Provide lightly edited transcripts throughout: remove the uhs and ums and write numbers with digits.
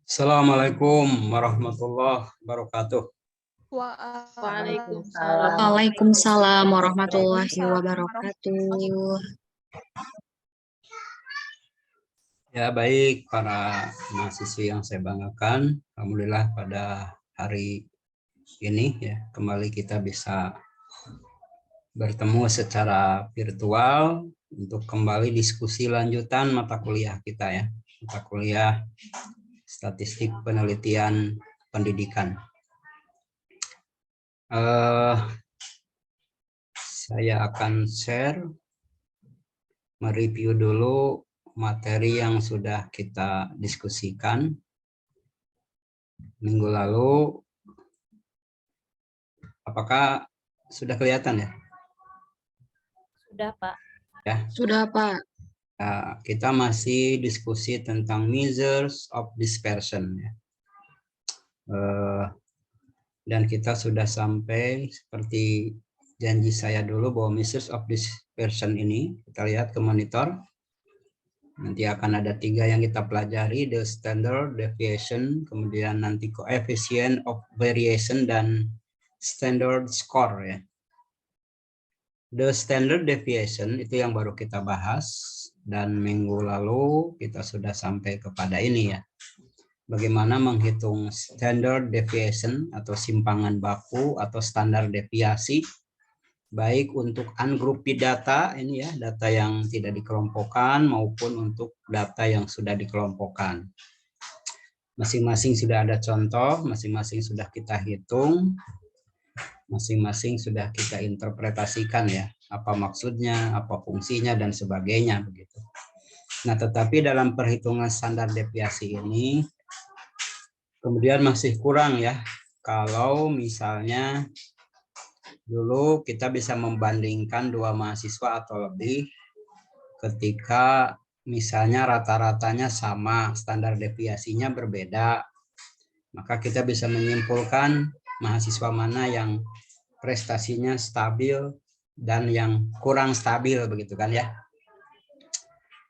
Assalamualaikum warahmatullahi wabarakatuh. Waalaikumsalam. Waalaikumsalam warahmatullahi wabarakatuh. Ya, baik para mahasiswi yang saya banggakan, alhamdulillah pada hari ini ya kembali kita bisa bertemu secara virtual untuk kembali diskusi lanjutan mata kuliah kita ya, mata kuliah Statistik Penelitian Pendidikan. Saya akan share, mereview dulu materi yang sudah kita diskusikan minggu lalu. Apakah sudah kelihatan ya? Sudah, Pak. Ya. Sudah, Pak. Nah, kita masih diskusi tentang measures of dispersion ya. Dan kita sudah sampai seperti janji saya dulu bahwa measures of dispersion ini kita lihat ke monitor. Nanti akan ada 3 yang kita pelajari, the standard deviation, kemudian nanti coefficient of variation dan standard score ya. The standard deviation itu yang baru kita bahas dan minggu lalu kita sudah sampai kepada ini ya. Bagaimana menghitung standard deviation atau simpangan baku atau standar deviasi baik untuk ungrouped data ini ya, data yang tidak dikelompokkan maupun untuk data yang sudah dikelompokkan. Masing-masing sudah ada contoh, masing-masing sudah kita hitung, masing-masing sudah kita interpretasikan ya, apa maksudnya, apa fungsinya dan sebagainya begitu. Nah, tetapi dalam perhitungan standar deviasi ini kemudian masih kurang ya, kalau misalnya dulu kita bisa membandingkan 2 mahasiswa atau lebih ketika misalnya rata-ratanya sama, standar deviasinya berbeda, maka kita bisa menyimpulkan mahasiswa mana yang prestasinya stabil dan yang kurang stabil begitu kan ya.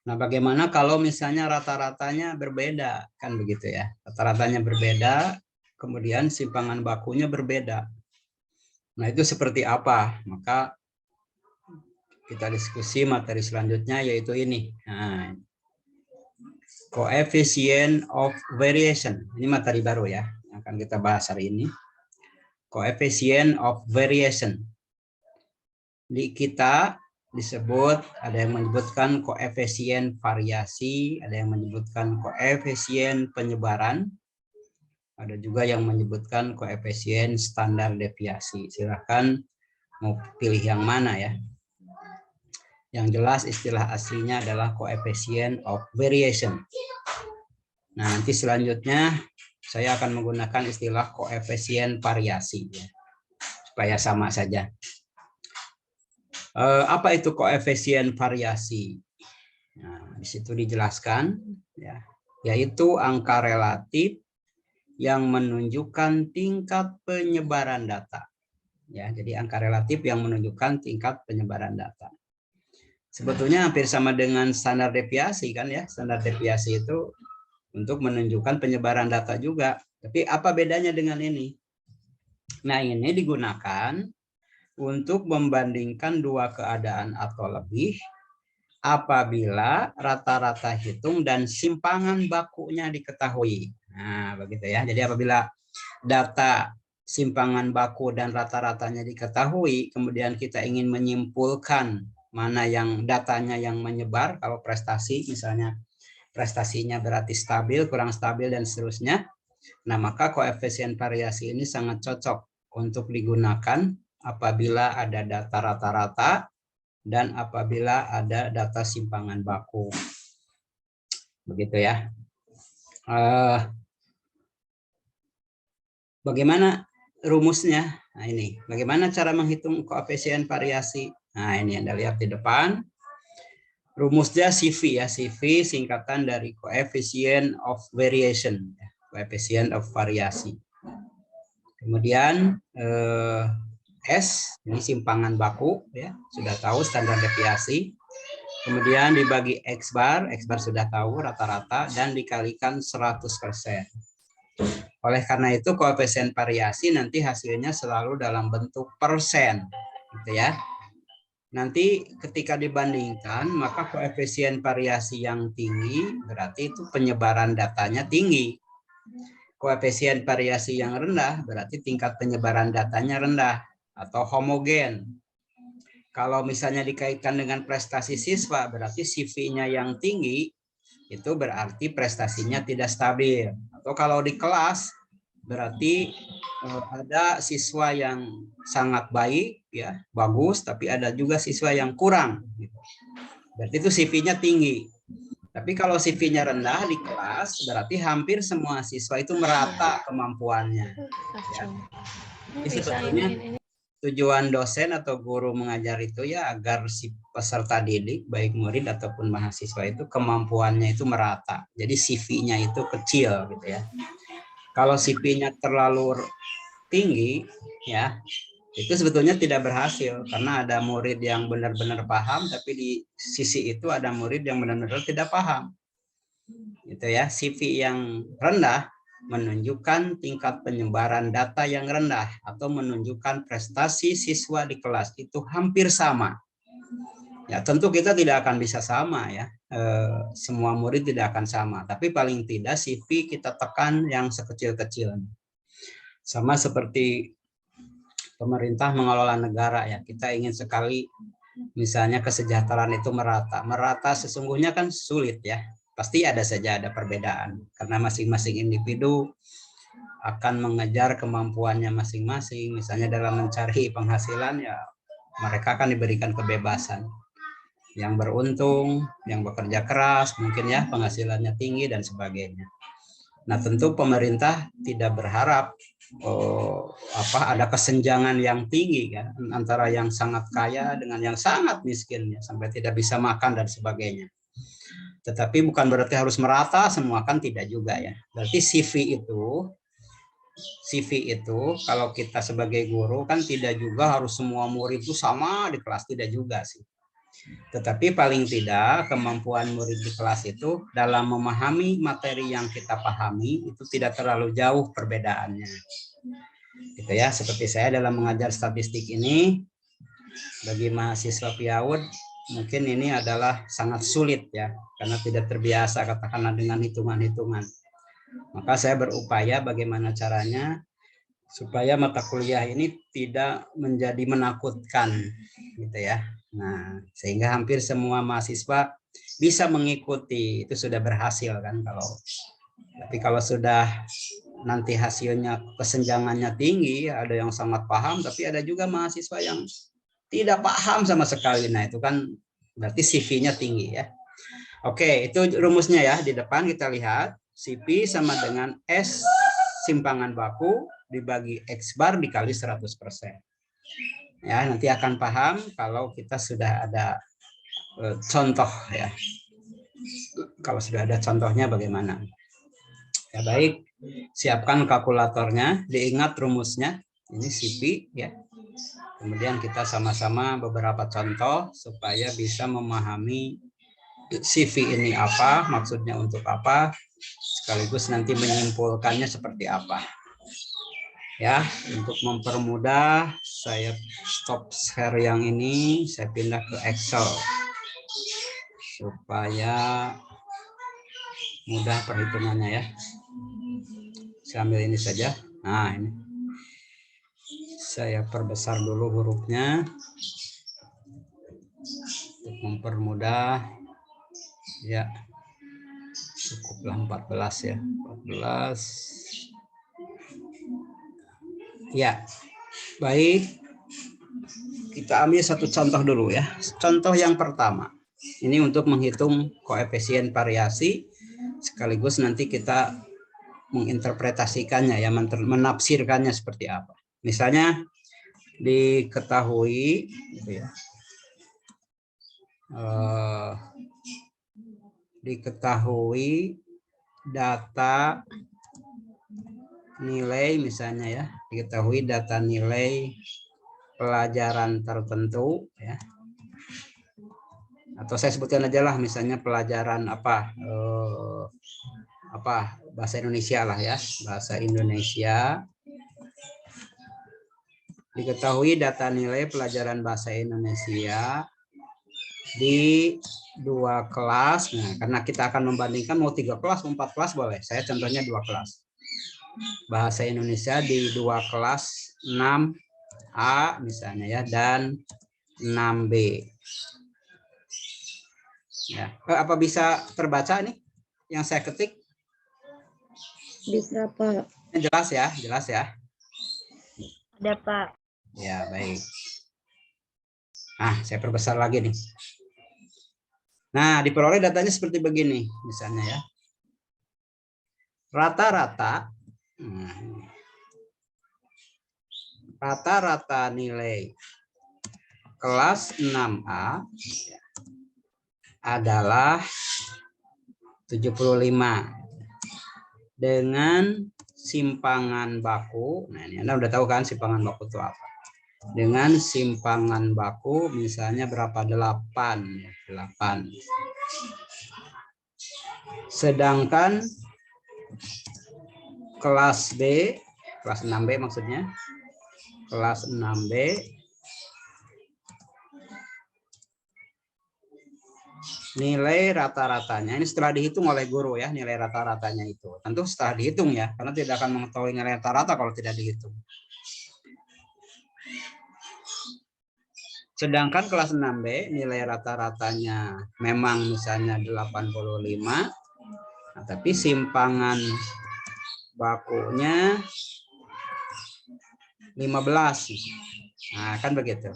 Nah, bagaimana kalau misalnya rata-ratanya berbeda kan begitu ya. Rata-ratanya berbeda, kemudian simpangan bakunya berbeda. Nah, itu seperti apa? Maka kita diskusi materi selanjutnya yaitu ini. Nah, coefficient of variation. Ini materi baru ya, yang akan kita bahas hari ini. Coefficient of variation. Di kita disebut, ada yang menyebutkan koefisien variasi, ada yang menyebutkan koefisien penyebaran, ada juga yang menyebutkan koefisien standar deviasi. Silahkan mau pilih yang mana ya. Yang jelas istilah aslinya adalah coefficient of variation. Nah, nanti selanjutnya saya akan menggunakan istilah koefisien variasi ya, supaya sama saja. Apa itu koefisien variasi? Nah, di situ dijelaskan ya, yaitu angka relatif yang menunjukkan tingkat penyebaran data. Ya, jadi angka relatif yang menunjukkan tingkat penyebaran data. Sebetulnya hampir sama dengan standar deviasi kan ya. Standar deviasi itu untuk menunjukkan penyebaran data juga. Tapi apa bedanya dengan ini? Nah, ini digunakan untuk membandingkan 2 keadaan atau lebih apabila rata-rata hitung dan simpangan bakunya diketahui. Nah, begitu ya. Jadi apabila data simpangan baku dan rata-ratanya diketahui, kemudian kita ingin menyimpulkan mana yang datanya yang menyebar, kalau prestasi misalnya prestasinya berarti stabil, kurang stabil dan seterusnya. Nah, maka koefisien variasi ini sangat cocok untuk digunakan apabila ada data rata-rata dan apabila ada data simpangan baku. Begitu ya. Bagaimana rumusnya? Nah, ini. Bagaimana cara menghitung koefisien variasi? Nah, ini Anda lihat di depan. Rumusnya CV ya. CV singkatan dari coefficient of variation, coefficient of variasi. Kemudian S ini simpangan baku ya, sudah tahu standar deviasi. Kemudian dibagi X bar sudah tahu rata-rata, dan dikalikan 100%. Oleh karena itu koefisien variasi nanti hasilnya selalu dalam bentuk persen, gitu ya. Nanti ketika dibandingkan, maka koefisien variasi yang tinggi berarti itu penyebaran datanya tinggi. Koefisien variasi yang rendah berarti tingkat penyebaran datanya rendah atau homogen. Kalau misalnya dikaitkan dengan prestasi siswa, berarti CV-nya yang tinggi, itu berarti prestasinya tidak stabil. Atau kalau di kelas, berarti ada siswa yang sangat baik, ya, bagus, tapi ada juga siswa yang kurang. Berarti itu CV-nya tinggi. Tapi kalau CV-nya rendah di kelas, berarti hampir semua siswa itu merata kemampuannya. Ya. Jadi sebetulnya tujuan dosen atau guru mengajar itu ya agar si peserta didik, baik murid ataupun mahasiswa itu kemampuannya itu merata. Jadi CV-nya itu kecil gitu ya. Kalau CV-nya terlalu tinggi ya, itu sebetulnya tidak berhasil karena ada murid yang benar-benar paham, tapi di sisi itu ada murid yang benar-benar tidak paham. Gitu ya. CV yang rendah menunjukkan tingkat penyebaran data yang rendah atau menunjukkan prestasi siswa di kelas itu hampir sama. Ya, tentu kita tidak akan bisa sama ya. Semua murid tidak akan sama, tapi paling tidak CV kita tekan yang sekecil-kecilnya. Sama seperti pemerintah mengelola negara ya. Kita ingin sekali misalnya kesejahteraan itu merata. Merata sesungguhnya kan sulit ya. Pasti ada saja ada perbedaan karena masing-masing individu akan mengejar kemampuannya masing-masing. Misalnya dalam mencari penghasilan ya mereka akan diberikan kebebasan. Yang beruntung, yang bekerja keras, mungkin ya penghasilannya tinggi dan sebagainya. Nah, tentu pemerintah tidak berharap ada kesenjangan yang tinggi kan antara yang sangat kaya dengan yang sangat miskin ya, sampai tidak bisa makan dan sebagainya. Tetapi bukan berarti harus merata semua, kan tidak juga ya. Berarti CV itu kalau kita sebagai guru kan tidak juga harus semua murid itu sama di kelas, tidak juga sih. Tetapi paling tidak kemampuan murid di kelas itu dalam memahami materi yang kita pahami itu tidak terlalu jauh perbedaannya. Gitu ya, seperti saya dalam mengajar statistik ini bagi mahasiswa PIAUD mungkin ini adalah sangat sulit ya, karena tidak terbiasa katakanlah dengan hitungan-hitungan. Maka saya berupaya bagaimana caranya supaya mata kuliah ini tidak menjadi menakutkan gitu ya. Nah, sehingga hampir semua mahasiswa bisa mengikuti, itu sudah berhasil kan kalau. Tapi kalau sudah nanti hasilnya kesenjangannya tinggi, ada yang sangat paham tapi ada juga mahasiswa yang tidak paham sama sekali. Nah, itu kan berarti CV-nya tinggi ya. Oke, itu rumusnya ya. Di depan kita lihat CV sama dengan S simpangan baku dibagi X bar dikali 100%. Ya, nanti akan paham kalau kita sudah ada contoh ya. Kalau sudah ada contohnya bagaimana. Ya, baik. Siapkan kalkulatornya, diingat rumusnya. Ini CV ya. Kemudian kita sama-sama beberapa contoh supaya bisa memahami CV ini apa, maksudnya untuk apa, sekaligus nanti menyimpulkannya seperti apa. Ya, untuk mempermudah, saya stop share yang ini, saya pindah ke Excel supaya mudah perhitungannya ya. Saya ambil ini saja. Nah, ini. Saya perbesar dulu hurufnya untuk mempermudah. Ya, cukuplah 14 ya. 14. Ya, baik. Kita ambil satu contoh dulu ya. Contoh yang pertama. Ini untuk menghitung koefisien variasi. Sekaligus nanti kita menginterpretasikannya ya, menafsirkannya seperti apa. Misalnya diketahui gitu ya. Diketahui data nilai misalnya ya, diketahui data nilai pelajaran tertentu ya, Atau saya sebutkan aja lah, misalnya pelajaran bahasa Indonesia lah ya, bahasa Indonesia. Diketahui data nilai pelajaran bahasa Indonesia di 2 kelas. Nah, karena kita akan membandingkan mau 3 kelas, 4 kelas boleh. Saya contohnya 2 kelas. Bahasa Indonesia di 2 kelas 6A misalnya ya, dan 6B. Ya. Apa bisa terbaca nih yang saya ketik? Bisa, Pak. Jelas ya, jelas ya. Ada, Pak. Ya, baik. Nah, saya perbesar lagi nih. Nah, diperoleh datanya seperti begini, misalnya ya. Rata-rata nilai kelas 6A adalah 75 dengan simpangan baku. Nah, ini Anda udah tahu kan simpangan baku itu apa? Dengan simpangan baku misalnya berapa? 8. Sedangkan kelas B, kelas 6B maksudnya, kelas 6B nilai rata-ratanya, ini setelah dihitung oleh guru ya, nilai rata-ratanya itu. Tentu setelah dihitung ya, karena tidak akan mengetahui nilai rata-rata kalau tidak dihitung. Sedangkan kelas 6B nilai rata-ratanya memang misalnya 85, nah, tapi simpangan bakunya 15. Nah, kan begitu.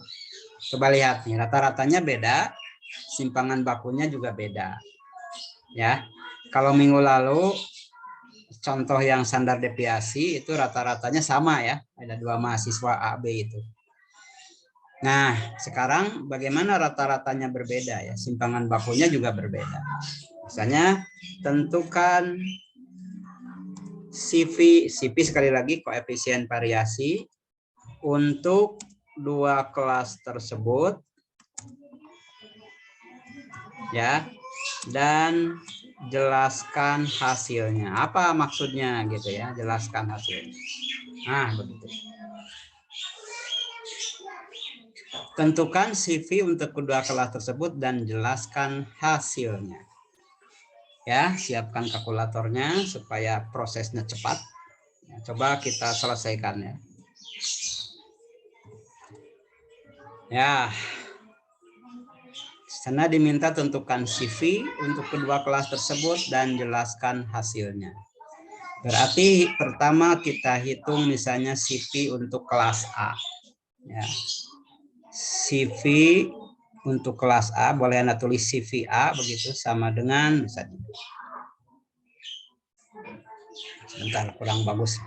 Coba lihat nih, rata-ratanya beda, simpangan bakunya juga beda. Ya. Kalau minggu lalu contoh yang standar deviasi itu rata-ratanya sama ya, ada 2 mahasiswa A B itu. Nah, sekarang bagaimana rata-ratanya berbeda ya, simpangan bakunya juga berbeda. Misalnya tentukan CV sekali lagi koefisien variasi untuk 2 kelas tersebut ya, dan jelaskan hasilnya. Apa maksudnya gitu ya, jelaskan hasilnya. Nah, begitu. Tentukan CV untuk kedua kelas tersebut dan jelaskan hasilnya. Ya, siapkan kalkulatornya supaya prosesnya cepat. Ya, coba kita selesaikan ya. Ya. Sana diminta tentukan CV untuk kedua kelas tersebut dan jelaskan hasilnya. Berarti pertama kita hitung misalnya CV untuk kelas A. Ya. CV untuk kelas A, boleh Anda tulis CV A begitu, sama dengan misalnya. Sebentar, kurang bagus.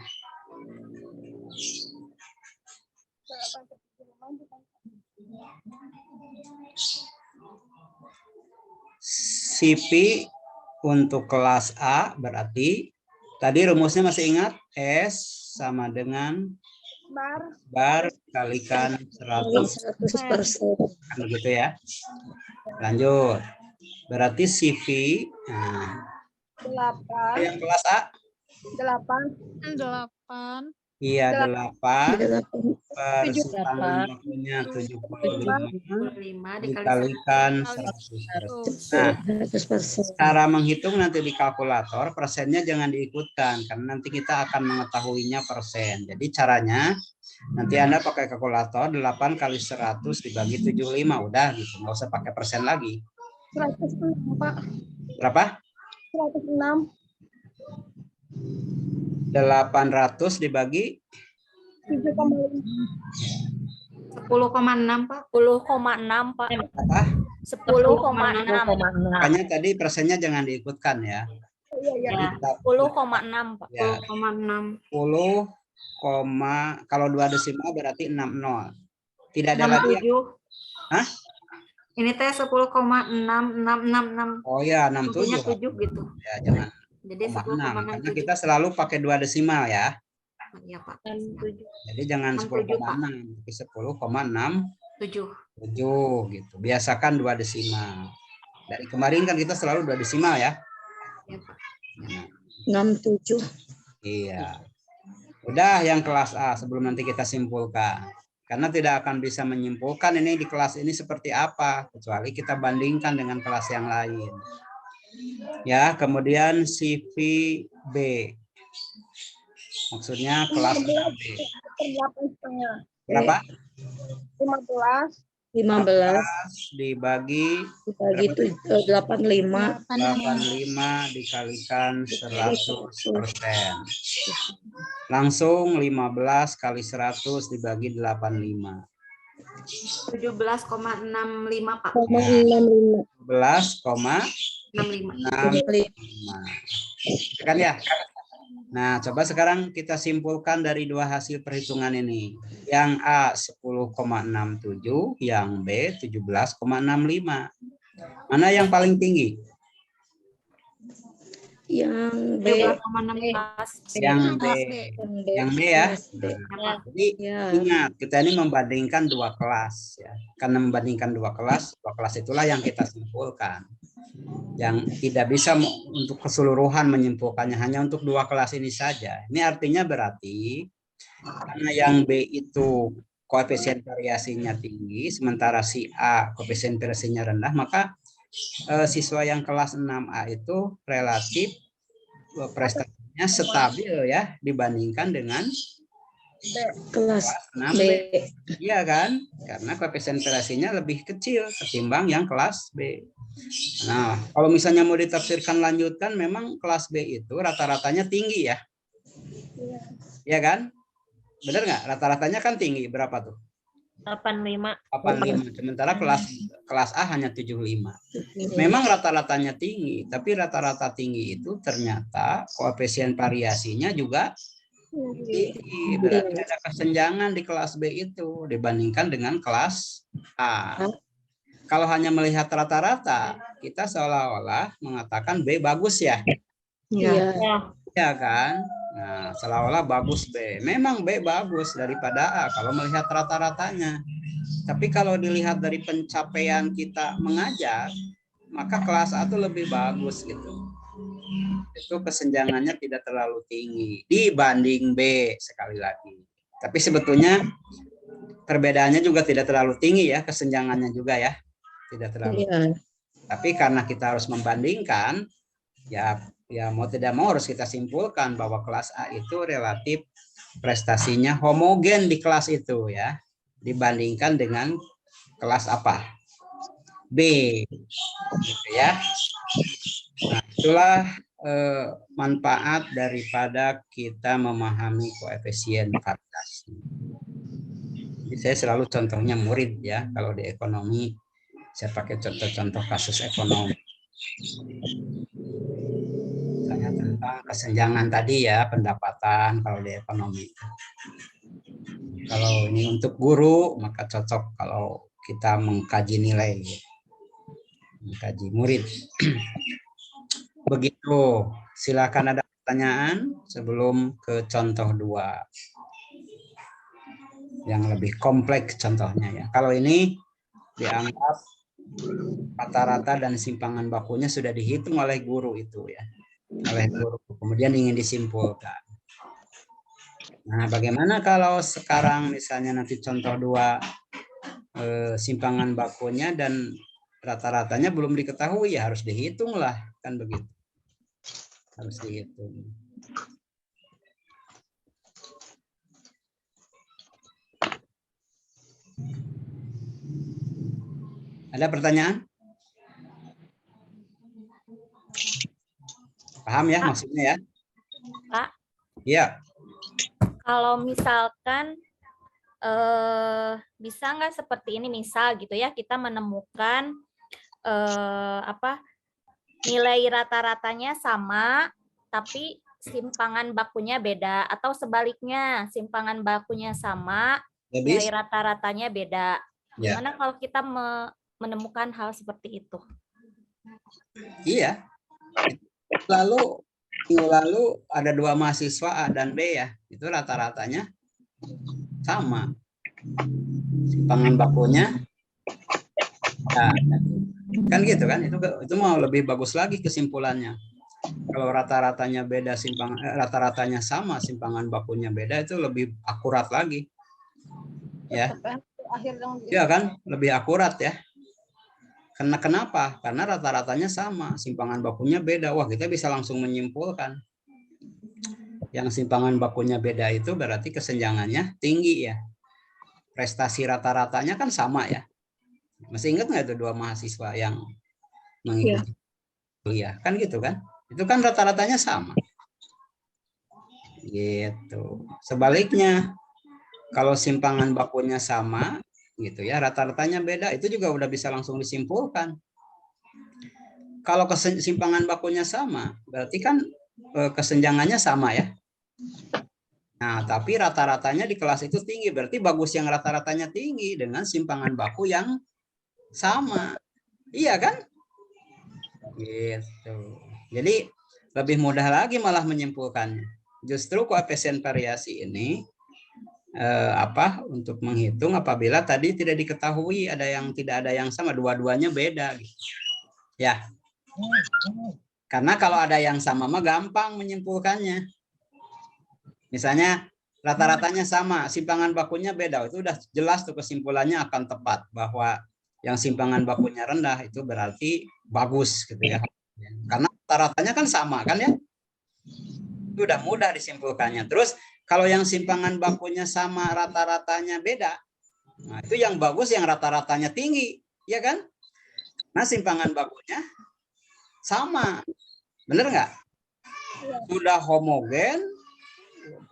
CV untuk kelas A berarti tadi rumusnya masih ingat? S sama dengan bar kalikan 100%. 100%. Kan begitu ya. Lanjut. Berarti CV nah, 8. yang kelas A 8. Iya 8 per 8. simpangan bakunya 75 dikalikan 100%. Nah, 100%. cara menghitung nanti di kalkulator, persennya jangan diikutkan karena nanti kita akan mengetahuinya persen. Jadi caranya nanti Anda pakai kalkulator 8 kali 100 dibagi 75, udah gitu, nggak usah pakai persen lagi. 106, Pak. Berapa? 106. 800 dibagi 7,5. 10,6, Pak. 10,6, Pak. apa? 10,6. Makanya tadi persennya jangan diikutkan ya. Iya. Ya, 10,6, Pak. Ya, 10,6. 10, kalau 2 desimal berarti 60. Tidak ada lagi. 67. Hah? Ini teh 10,6666. Oh ya, 67. 7 gitu. Ya, jangan. Jadi 10,6 karena 10,67. kita selalu pakai 2 desimal ya. Iya, Pak. Jadi jangan 67, Pak. 10,6, tapi 10,67 7. gitu. Biasakan 2 desimal. Dari kemarin kan kita selalu 2 desimal ya. Ya, Pak. Nah, 67. iya. Udah yang kelas A sebelum nanti kita simpulkan. Karena tidak akan bisa menyimpulkan ini di kelas ini seperti apa, kecuali kita bandingkan dengan kelas yang lain. Ya, kemudian CV B. Maksudnya kelas B. 8,5. Berapa? 15. 15 dibagi dibagi 85. 85 dikalikan 100%. Langsung 15 kali 100 dibagi 85. 17,65 Pak. 65. 65. 11,65. Kan ya? Nah, coba sekarang kita simpulkan dari 2 hasil perhitungan ini. Yang A 10,67, yang B 17,65. Mana yang paling tinggi? Yang B. 17,16. Yang B. Yang B ya. B. Jadi Ya. ingat, kita ini membandingkan 2 kelas ya. Karena membandingkan 2 kelas itulah yang kita simpulkan. Yang tidak bisa untuk keseluruhan menyimpulkannya, hanya untuk 2 kelas ini saja. Ini artinya berarti karena yang B itu koefisien variasinya tinggi, sementara si A koefisien variasinya rendah, maka siswa yang kelas 6A itu relatif prestasinya stabil ya dibandingkan dengan Kelas B. 6B. Iya kan? Karena koefisien variasinya lebih kecil ketimbang yang kelas B. Nah, kalau misalnya mau ditafsirkan lanjutkan, memang kelas B itu rata-ratanya tinggi ya. Iya kan? Benar nggak? Rata-ratanya kan tinggi. Berapa tuh? 85. 85. Sementara kelas A hanya 75. Memang rata-ratanya tinggi, tapi rata-rata tinggi itu ternyata koefisien variasinya juga tinggi. Berarti ada kesenjangan di kelas B itu dibandingkan dengan kelas A. Kalau hanya melihat rata-rata, kita seolah-olah mengatakan B bagus ya. Iya. Ya kan? Nah, seolah-olah bagus B. Memang B bagus daripada A kalau melihat rata-ratanya. Tapi kalau dilihat dari pencapaian kita mengajar, maka kelas A itu lebih bagus gitu. Itu kesenjangannya tidak terlalu tinggi dibanding B sekali lagi. Tapi sebetulnya perbedaannya juga tidak terlalu tinggi ya, kesenjangannya juga ya. Tidak terlalu. Iya. Tapi karena kita harus membandingkan, ya mau tidak mau harus kita simpulkan bahwa kelas A itu relatif prestasinya homogen di kelas itu ya, dibandingkan dengan kelas apa? B. Gitu ya. Nah, itulah manfaat daripada kita memahami koefisien variasi. Jadi saya selalu contohnya murid ya, kalau di ekonomi saya pakai contoh-contoh kasus ekonomi. Misalnya tentang kesenjangan tadi ya, pendapatan kalau di ekonomi. Kalau ini untuk guru, maka cocok kalau kita mengkaji nilai, mengkaji murid. Begitu. Silakan ada pertanyaan sebelum ke contoh 2. Yang lebih kompleks contohnya ya. Kalau ini dianggap rata-rata dan simpangan bakunya sudah dihitung oleh guru itu ya. Oleh guru. Kemudian ingin disimpulkan. Nah, bagaimana kalau sekarang misalnya nanti contoh 2 simpangan bakunya dan rata-ratanya belum diketahui, ya harus dihitung lah, kan begitu. Harus dihitung. Ada pertanyaan? Paham ya maksudnya ya? Pak, Iya. kalau misalkan bisa nggak seperti ini, misal gitu ya, kita menemukan nilai rata-ratanya sama tapi simpangan bakunya beda, atau sebaliknya simpangan bakunya sama nilai rata-ratanya beda. Gimana kalau kita menemukan hal seperti itu? Iya. Lalu ada 2 mahasiswa A dan B ya, itu rata-ratanya sama. Simpangan bakunya Kan gitu kan? Itu mau lebih bagus lagi kesimpulannya. Kalau rata-ratanya beda rata-ratanya sama, simpangan bakunya beda, itu lebih akurat lagi. Ya. Ya kan? Lebih akurat ya. Kenapa? Karena rata-ratanya sama, simpangan bakunya beda. Wah, kita bisa langsung menyimpulkan. Yang simpangan bakunya beda itu berarti kesenjangannya tinggi ya. Prestasi rata-ratanya kan sama ya. Masih ingat nggak itu 2 mahasiswa yang mengikuti kuliah? Kan gitu kan? Itu kan rata-ratanya sama. Gitu. Sebaliknya, kalau simpangan bakunya sama, gitu ya, rata-ratanya beda, itu juga udah bisa langsung disimpulkan. Kalau simpangan bakunya sama, berarti kan kesenjangannya sama ya. Nah, tapi rata-ratanya di kelas itu tinggi, berarti bagus yang rata-ratanya tinggi dengan simpangan baku yang sama. Iya kan? Gitu. Jadi lebih mudah lagi malah menyimpulkannya. Justru koefisien variasi ini untuk menghitung apabila tadi tidak diketahui tidak ada yang sama, dua-duanya beda gitu. Ya. Karena kalau ada yang sama mah gampang menyimpulkannya. Misalnya rata-ratanya sama, simpangan bakunya beda, itu udah jelas tuh kesimpulannya akan tepat bahwa yang simpangan bakunya rendah itu berarti bagus gitu ya. Karena rata-ratanya kan sama kan ya. Itu udah mudah disimpulkannya. Terus kalau yang simpangan bakunya sama, rata-ratanya beda, nah itu yang bagus yang rata-ratanya tinggi, ya kan? Nah simpangan bakunya sama, bener nggak? Sudah homogen,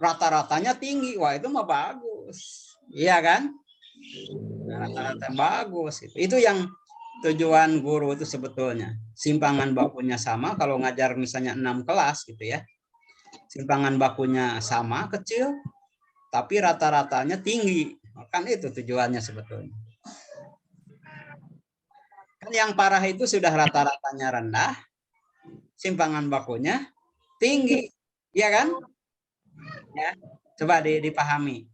rata-ratanya tinggi, wah itu mah bagus, iya kan? Nah, rata-rata bagus, itu yang tujuan guru itu sebetulnya. Simpangan bakunya sama, kalau ngajar misalnya 6 kelas gitu ya, simpangan bakunya sama kecil, tapi rata-ratanya tinggi, kan itu tujuannya sebetulnya. Kan yang parah itu sudah rata-ratanya rendah, simpangan bakunya tinggi, ya kan? Ya, coba dipahami.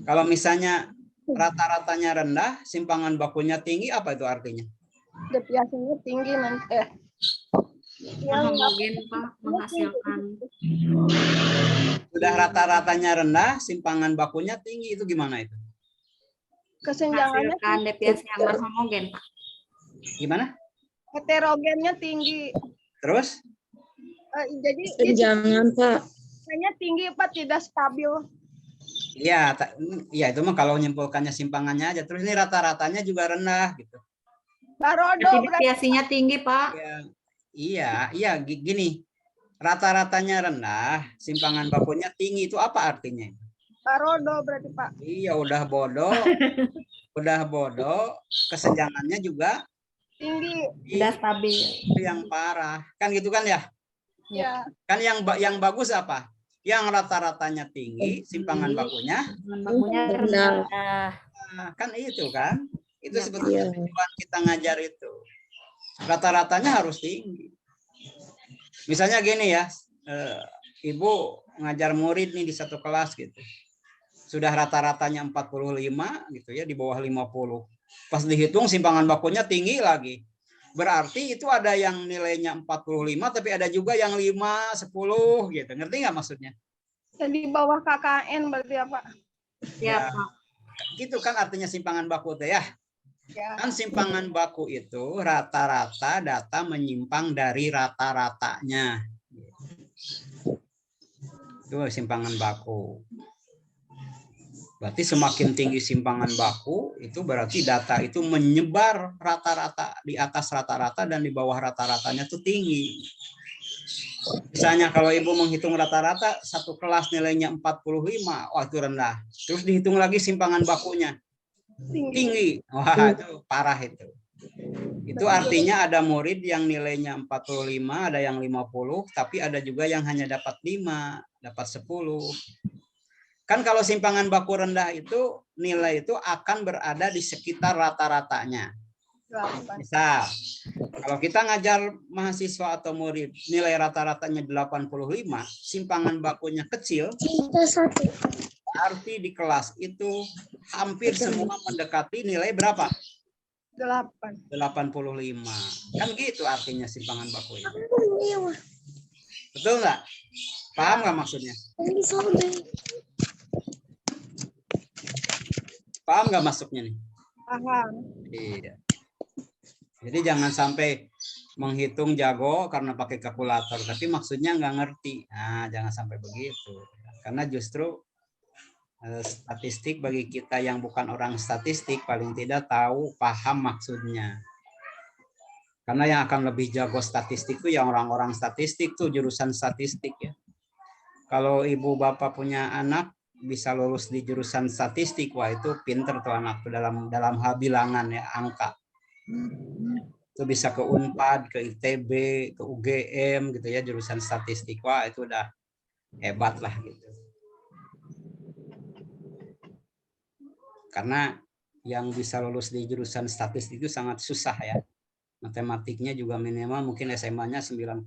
Kalau misalnya rata-ratanya rendah, simpangan bakunya tinggi, apa itu artinya? Deviasinya tinggi nanti. Homogen Pak, menghasilkan. Sudah rata-ratanya rendah, simpangan bakunya tinggi, itu gimana itu? Kesenjangannya Menghasilkan deviasi yang homogen Pak. Gimana? Heterogennya tinggi. Terus? Jadi Kesenjangan Pak. hanya tinggi Pak, tidak stabil. Iya, itu mah kalau menyimpulkannya simpangannya aja. Terus ini rata-ratanya juga rendah gitu. Barodo deviasinya tinggi Pak. Iya, gini. Rata-ratanya rendah, simpangan bakunya tinggi, itu apa artinya? Barodo berarti Pak. Iya, udah bodoh, kesenjangannya juga tinggi. Tidak stabil. Itu yang parah. Kan gitu kan ya? Ya. Kan yang bagus apa? Yang rata-ratanya tinggi, simpangan bakunya rendah. Nah, kan itu kan? Itu sebetulnya tujuan kita ngajar itu. Rata-ratanya harus tinggi. Misalnya gini ya, Ibu ngajar murid nih di satu kelas gitu. Sudah rata-ratanya 45 gitu ya, di bawah 50. Pas dihitung simpangan bakunya tinggi lagi. Berarti itu ada yang nilainya 45 tapi ada juga yang 5, 10 gitu. Ngerti nggak maksudnya? Yang di bawah KKN berarti apa? Ya, Pak. Gitu kan artinya simpangan baku teh ya. Ya. Kan simpangan baku itu rata-rata data menyimpang dari rata-ratanya. Itu simpangan baku. Berarti semakin tinggi simpangan baku, itu berarti data itu menyebar rata-rata, di atas rata-rata dan di bawah rata-ratanya itu tinggi. Misalnya kalau Ibu menghitung rata-rata, satu kelas nilainya 45, wah itu rendah. Terus dihitung lagi simpangan bakunya, tinggi. Wah itu parah itu. Itu artinya ada murid yang nilainya 45, ada yang 50, tapi ada juga yang hanya dapat 5, dapat 10. Kan kalau simpangan baku rendah itu nilai itu akan berada di sekitar rata-ratanya. Misal, kalau kita ngajar mahasiswa atau murid nilai rata-ratanya 85, simpangan bakunya kecil, berarti di kelas itu hampir semua mendekati nilai berapa? 85. Kan gitu artinya simpangan baku ya. Betul nggak? Paham nggak maksudnya? Paham nggak masuknya nih? Paham. Iya. Jadi jangan sampai menghitung jago karena pakai kalkulator, tapi maksudnya nggak ngerti. Nah, jangan sampai begitu. Karena justru statistik bagi kita yang bukan orang statistik paling tidak tahu, paham maksudnya. Karena yang akan lebih jago statistik itu yang orang-orang statistik tuh jurusan statistik ya. Kalau ibu bapak punya anak bisa lulus di jurusan statistik, wah itu pinter tuh anak tuh dalam hal bilangan ya, angka. Itu bisa ke Unpad, ke ITB, ke UGM gitu ya, jurusan statistik. Wah itu udah hebat lah gitu. Karena yang bisa lulus di jurusan statistik itu sangat susah ya. Matematiknya juga minimal mungkin SMA-nya 9,5.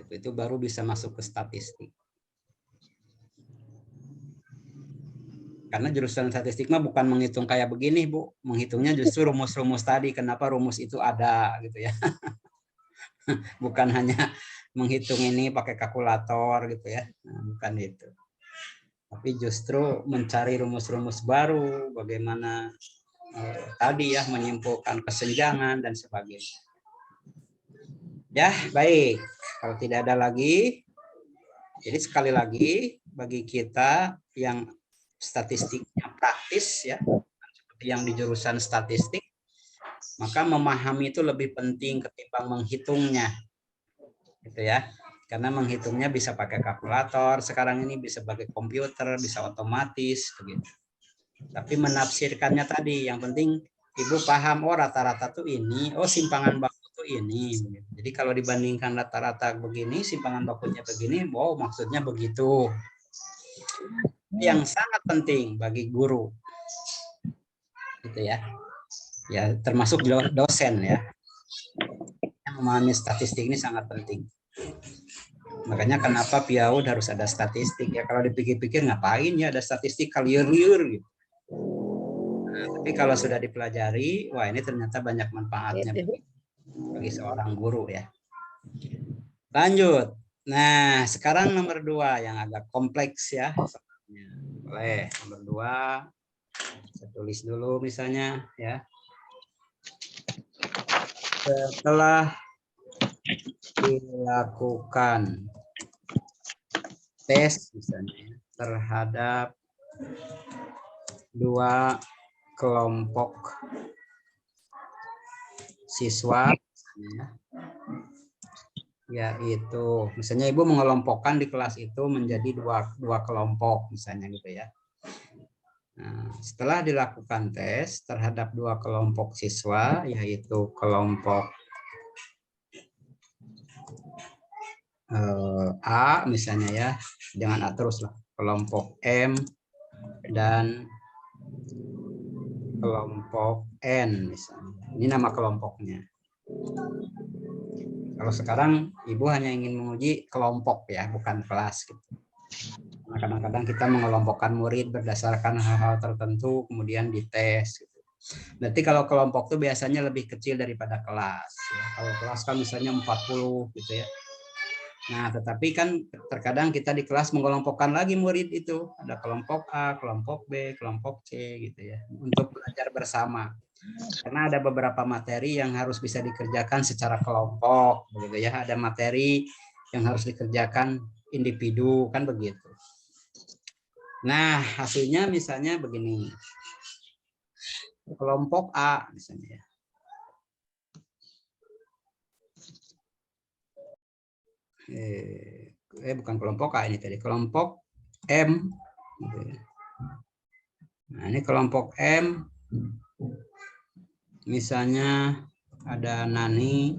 Itu baru bisa masuk ke statistik. Karena jurusan statistik mah bukan menghitung kayak begini, Bu. Menghitungnya justru rumus-rumus tadi. Kenapa rumus itu ada gitu ya. Bukan hanya menghitung ini pakai kalkulator gitu ya. Nah, bukan itu. Tapi justru mencari rumus-rumus baru, bagaimana tadi ya menyimpulkan kesenjangan dan sebagainya. Ya, baik. Kalau tidak ada lagi, jadi sekali lagi bagi kita yang statistiknya praktis ya, seperti yang di jurusan statistik, maka memahami itu lebih penting ketimbang menghitungnya, gitu ya. Karena menghitungnya bisa pakai kalkulator, sekarang ini bisa pakai komputer, bisa otomatis, begitu. Tapi menafsirkannya tadi, yang penting ibu paham, oh rata-rata tuh ini, oh simpangan baku tuh ini. Jadi kalau dibandingkan rata-rata begini, simpangan bakunya begini, oh maksudnya begitu. Yang sangat penting bagi guru gitu ya, ya termasuk dosen ya, yang memahami statistik ini sangat penting. Makanya kenapa PIAUD harus ada statistik ya, kalau dipikir-pikir ngapain ya ada statistik liur-liur gitu. Nah, tapi kalau sudah dipelajari, wah ini ternyata banyak manfaatnya bagi seorang guru ya. Lanjut. Nah sekarang nomor 2 yang agak kompleks ya. Boleh, nomor 2 saya tulis dulu misalnya ya. Setelah dilakukan tes misalnya terhadap 2 kelompok siswa misalnya, yaitu misalnya ibu mengelompokkan di kelas itu menjadi dua kelompok misalnya gitu ya. Nah, setelah dilakukan tes terhadap 2 kelompok siswa, yaitu kelompok A misalnya ya, jangan A terus lah, kelompok M dan kelompok N misalnya. Ini nama kelompoknya. Kalau sekarang ibu hanya ingin menguji kelompok ya, bukan kelas gitu. Kadang-kadang kita mengelompokkan murid berdasarkan hal-hal tertentu, kemudian dites. Gitu. Berarti kalau kelompok itu biasanya lebih kecil daripada kelas. Ya. Kalau kelas kan misalnya 40 gitu ya. Nah, tetapi kan terkadang kita di kelas mengelompokkan lagi murid itu. Ada kelompok A, kelompok B, kelompok C gitu ya. Untuk belajar bersama. Karena ada beberapa materi yang harus bisa dikerjakan secara kelompok. Begitu ya. Ada materi yang harus dikerjakan individu, kan begitu. Nah, hasilnya misalnya begini. Kelompok A misalnya. Bukan kelompok A ini tadi, kelompok M. Nah, ini kelompok M. Misalnya ada Nani.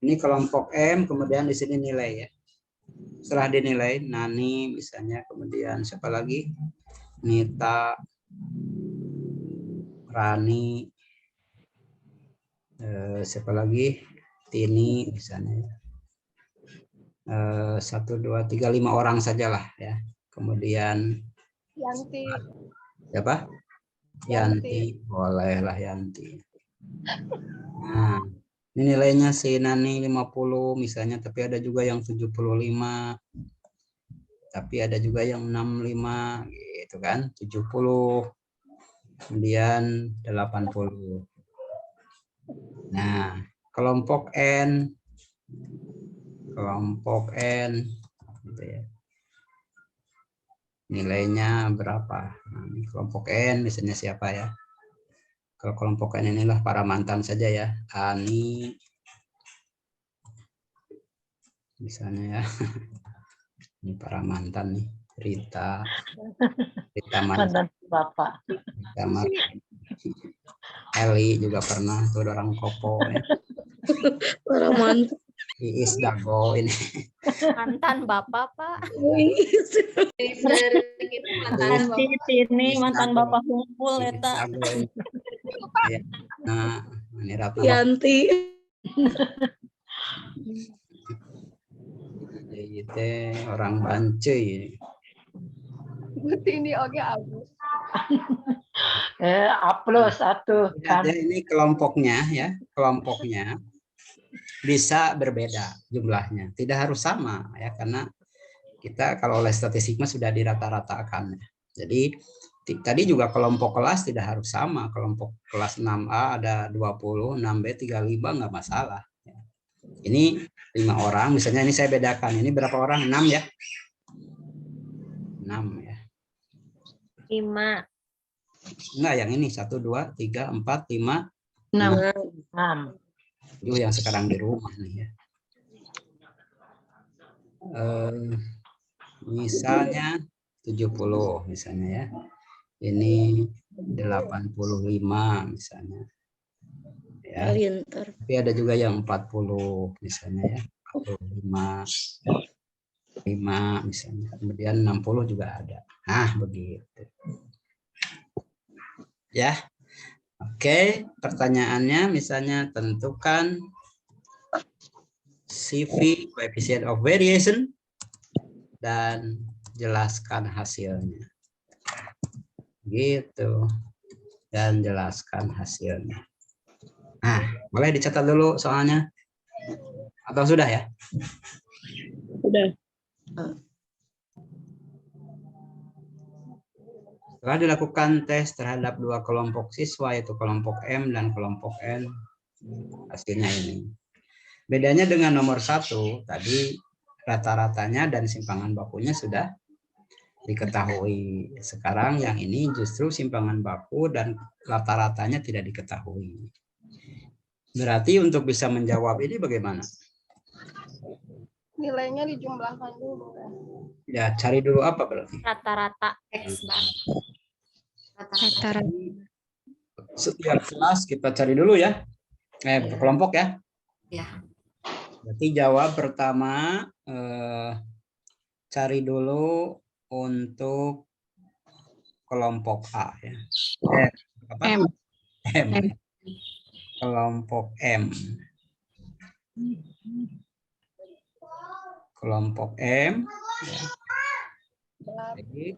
Ini kelompok M, kemudian di sini nilai ya. Setelah dinilai Nani misalnya, kemudian siapa lagi? Nita, Rani, siapa lagi? Tini misalnya. 1, 2, 3, 5 orang sajalah ya. Kemudian Yanti. siapa? Yanti, bolehlah Yanti. Nah, ini nilainya si Nani 50 misalnya, tapi ada juga yang 75. Tapi ada juga yang 65 gitu kan, 70. Kemudian 80. Nah, kelompok N gitu ya. Nilainya berapa? Nah, ini kelompok N misalnya siapa ya? Kalau kelompok N inilah para mantan saja ya. Ani misalnya ya. Ini para mantan nih. Rita Mantan Bapak. Rita Eli juga pernah tuh orang kopo ya. Para mantan. Iis Dago ini. Mantan Bapak, Pak. Mantan Ini mantan Bapak kumpul Iis eta. Dago ini. Ya. Nah, ini Ratna Yanti. Itu orang Bance ini. Berarti ini oke Agus. Plus satu kan. Ada ini kelompoknya ya, kelompoknya bisa berbeda jumlahnya, tidak harus sama ya, karena kita kalau oleh statistik sudah dirata-ratakan ya. Jadi tadi juga kelompok kelas tidak harus sama, kelompok kelas 6A ada 20, 6B 35 nggak masalah. Ini 5 orang, misalnya ini saya bedakan, ini berapa orang? 6 ya? 6 ya. 5. Enggak, yang ini 1, 2, 3, 4, 5, 6. Itu yang sekarang di rumah nih ya. Misalnya 70 misalnya ya. Ini 85 misalnya. Ya. Tapi ada juga yang 40 misalnya ya. 45 5 misalnya. Kemudian 60 juga ada. Nah, begitu. Ya. Oke, pertanyaannya misalnya tentukan CV coefficient of variation dan jelaskan hasilnya. Gitu. Dan jelaskan hasilnya. Nah, boleh dicatat dulu soalnya. Atau sudah ya? Sudah. Setelah dilakukan tes terhadap 2 kelompok siswa, yaitu kelompok M dan kelompok N, hasilnya ini. Bedanya dengan nomor 1, tadi rata-ratanya dan simpangan bakunya sudah diketahui. Sekarang yang ini justru simpangan baku dan rata-ratanya tidak diketahui. Berarti untuk bisa menjawab ini bagaimana? Nilainya dijumlahkan dulu. Ya, cari dulu apa berarti? Rata-rata X bar. Rata-rata. Setiap kelas kita cari dulu ya. Kelompok ya. Ya. Berarti jawab pertama cari dulu untuk kelompok A ya. Apa? M. M. Kelompok M. Kelompok M. Jadi,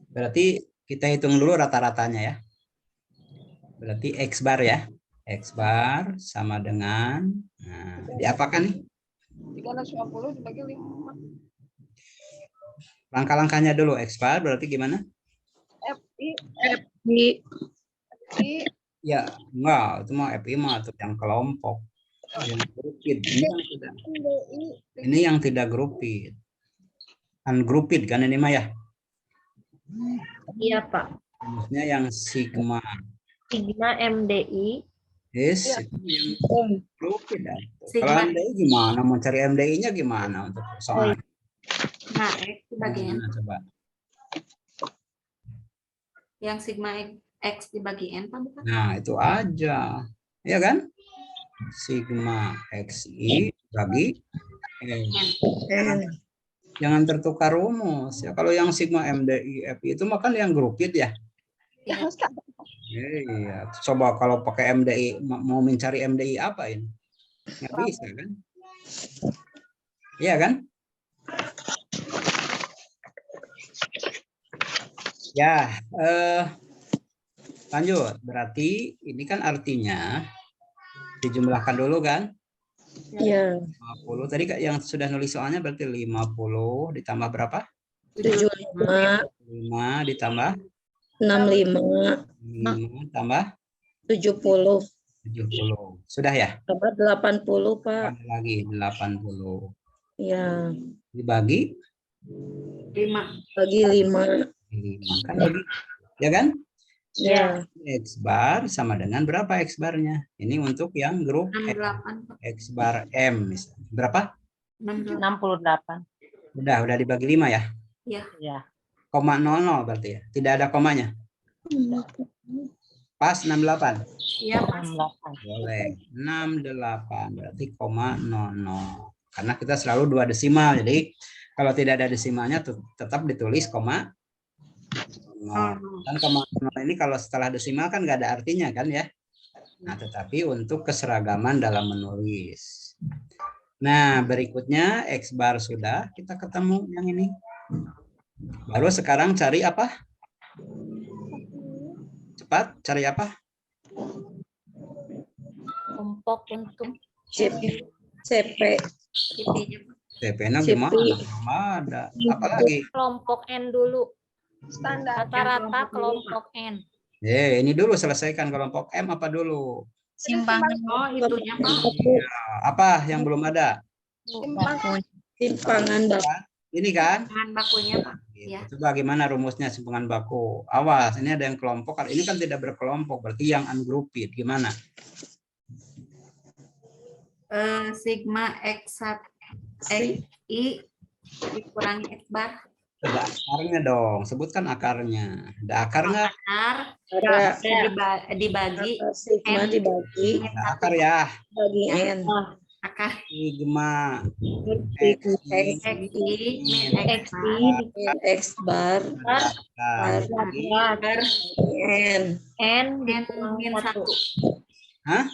berarti kita hitung dulu rata-ratanya ya. Berarti X bar ya. X bar sama dengan, nah, diapakan nih? 350 dibagi 5. Langkah-langkahnya dulu. X bar berarti gimana? Di Ya, enggak. Itu mah FI mah atau yang kelompok. Yang grouped. Ini yang tidak grouped. Ungrouped kan ini mah ya? Iya, Pak. Maksudnya yang sigma. Sigma MDI. Yes, Ya. itu yang grouped. Kalau Sigma. MDI gimana? Mau cari MDI-nya gimana untuk soal? Nah, X dibagi N. Gimana coba? Yang sigma X dibagi N, Pak, bukan? Nah, itu aja. Ya kan? Sigma XI bagi N. Jangan tertukar rumus. Ya, kalau yang sigma MDI FI itu makan yang grouped ya. Iya. Iya. Coba kalau pakai MDI mau mencari MDI apa ini? Nggak bisa kan? Iya kan? Ya, lanjut. Berarti ini kan artinya dijumlahkan dulu kan? Ya. 50. Tadi yang sudah nulis soalnya berarti 50 ditambah berapa? 75, 5 ditambah 65, 5 tambah 70, 70. Sudah ya? tambah 80, Pak. Tambah lagi 80. Ya, Dibagi 5. bagi 5. 5 kan begitu. Ya kan? Ya, X bar sama dengan berapa X barnya? Ini untuk yang grup 68. X bar M misalnya. Berapa? 68. Udah dibagi 5 ya? Ya. Ya. 0,00 berarti ya. Tidak ada komanya. Pas 68. Iya, Pak. 68. Boleh. 68 berarti 0,00. Karena kita selalu 2 desimal. Jadi kalau tidak ada desimalnya tetap ditulis koma 0. Dan koma 0 ini kalau setelah desimal kan nggak ada artinya kan ya. Nah, tetapi untuk keseragaman dalam menulis. Nah, berikutnya X bar sudah, kita ketemu yang ini. Baru sekarang cari apa? Cepat, cari apa? Kelompok untuk CP. CP-nya CP. gimana? Belum ada. Apalagi? kelompok N dulu. Standar. Rata-rata kelompok N. Ini dulu selesaikan kelompok M apa dulu? Simpangan. Oh, itunya, Pak. Apa yang belum ada? Simpangan baku. Ini kan? Bahan bakunya, Pak. Gitu. Ya. Coba gimana rumusnya simpangan baku? Awas, ini ada yang kelompok. Ini kan tidak berkelompok, berarti yang ungrouped. Gimana? Sigma X1 XI dikurangi X bar. Ada akarnya dong. Sebutkan akarnya. Ada akar nggak? Akar dibagi Sigma dibagi Ada akar ya. bagi N. akar Sigma X min X X bar bar N. N min 1. Hah?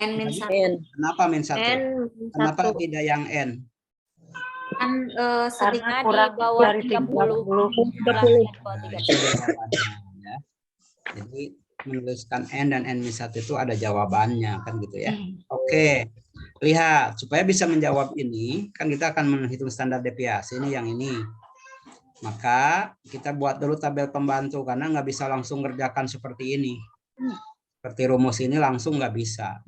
N min 1. N. Kenapa min 1? N Kenapa 1 tidak yang N? Kan sedikit karena di kurang bawah dari 30. 30. Itu jawabannya, ya. Jadi menuliskan N dan N min 1 itu ada jawabannya kan gitu ya. Oke. Lihat, supaya bisa menjawab ini, kan kita akan menghitung standar deviasi ini yang ini. Maka kita buat dulu tabel pembantu karena nggak bisa langsung ngerjakan seperti ini. Seperti rumus ini langsung nggak bisa.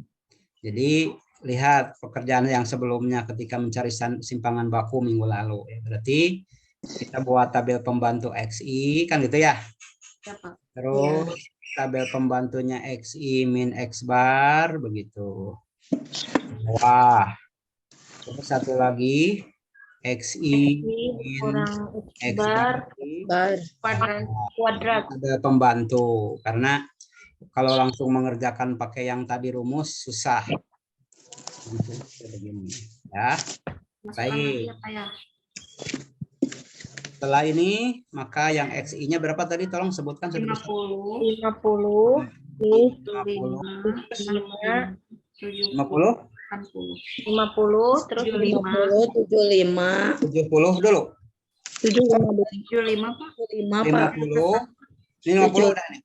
Jadi lihat pekerjaan yang sebelumnya ketika mencari simpangan baku minggu lalu. Berarti kita buat tabel pembantu XI kan gitu ya. Terus tabel pembantunya XI min X bar begitu. Wah. Terus satu lagi XI min X bar kuadrat. Tabel pembantu karena kalau langsung mengerjakan pakai yang tadi rumus susah. Begini ya. Baik. Setelah ini maka yang XI-nya berapa tadi? Tolong sebutkan 50 50 terus 50, 75. 70 dulu. 75 Pak. 5 Pak. 50. Ini 50 udah nih.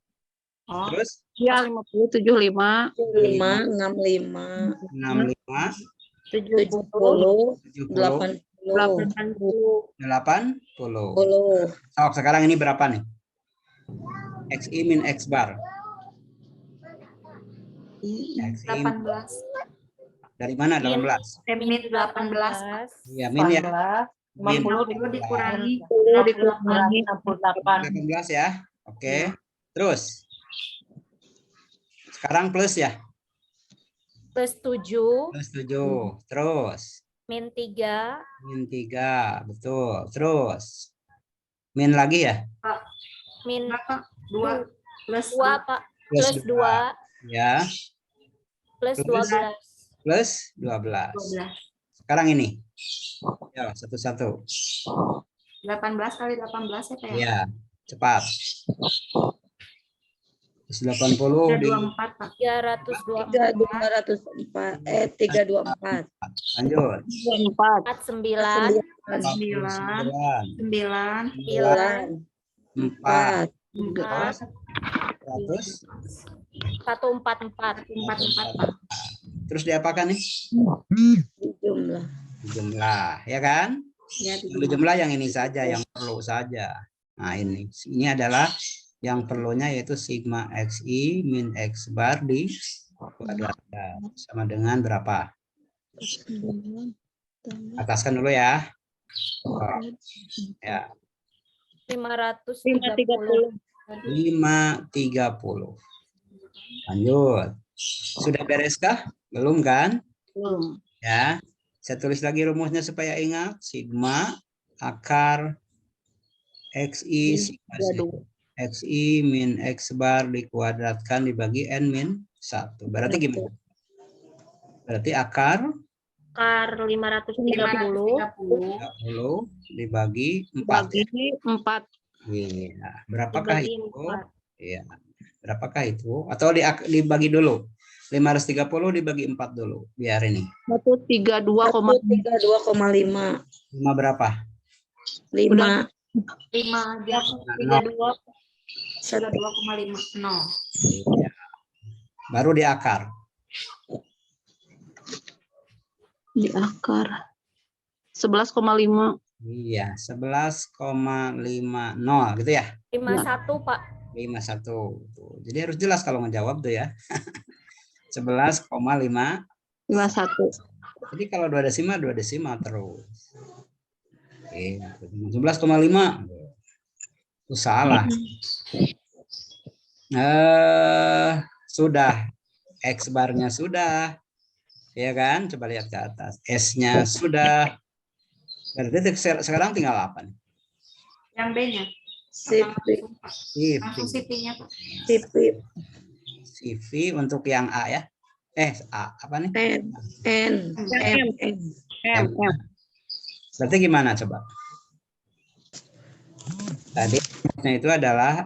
Oh, Terus Ya 50, 75. 65, 65. 65, 70, 70, 80. 80. 10. So, sekarang ini berapa nih? XI min X bar. XI 18. dari mana 18? Min 18. Iya, min ya. 50 dikurangi 68. 18 ya. Oke. Terus. Sekarang plus ya. plus 7 Plus 7. Terus. min 3 Min 3. Betul. Terus. Min lagi ya? min berapa? 2 plus 2 Pak plus 2 Ya. plus Plus 12 Plus 12. 12. Sekarang ini. Ya, satu-satu. 18 kali 18 ya Pak ya? Ya, cepat. 80 di 24 Pak. 324 324. lanjut. 9 9 9 9 9. 4 144. 144. Terus diapakan nih? Jumlah. Jumlah, ya kan? Ya, Yang jumlah yang ini saja, yang perlu saja. Nah, ini adalah yang perlunya, yaitu sigma xi min x bar di kuadrat sama dengan berapa? Ataskan dulu ya. Ya. 530. 530. Lanjut. Sudah bereskah? Belum kan? Belum. Ya. Saya tulis lagi rumusnya supaya ingat. Sigma akar xi sigma xi min x bar dikuadratkan dibagi n min 1. Berarti gimana? Berarti akar 530 dibagi 4. Bagi 4. Iya. Berapakah dibagi itu? 4. Iya. Berapakah itu? Atau dibagi dulu. 530 dibagi 4 dulu. Biar ini. 132,5. 5 berapa? 5. 5 dia 32. 32,5. 0. Iya. Baru di akar. Di akar 11,5. Iya, 11,50 gitu ya. 51, Pak. 51. Tuh. Jadi harus jelas kalau ngejawab tuh ya. 11,5. 51. Jadi kalau dua desimal terus. Oke, 11,5. Itu salah. Sudah. X barnya sudah. Ya kan? Coba lihat ke atas. S-nya sudah. Berarti sekarang tinggal apa nih? Yang B-nya. Sip. Langsung CP-nya, Pak. Sip. CV untuk yang A ya. A apa nih? N. M. Berarti gimana coba? Tadi itu adalah